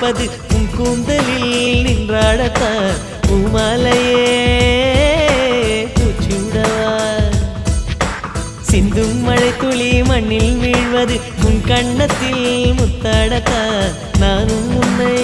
கொடுப்பது உன் கூந்தலில் நின்றாடத்தான் பூமாலையே பூச்சிவிடவா சிந்தும் மழை துளி மண்ணில் வீழ்வது உன் கண்ணத்தில் முத்தாடத்தான் நானும் உன்னை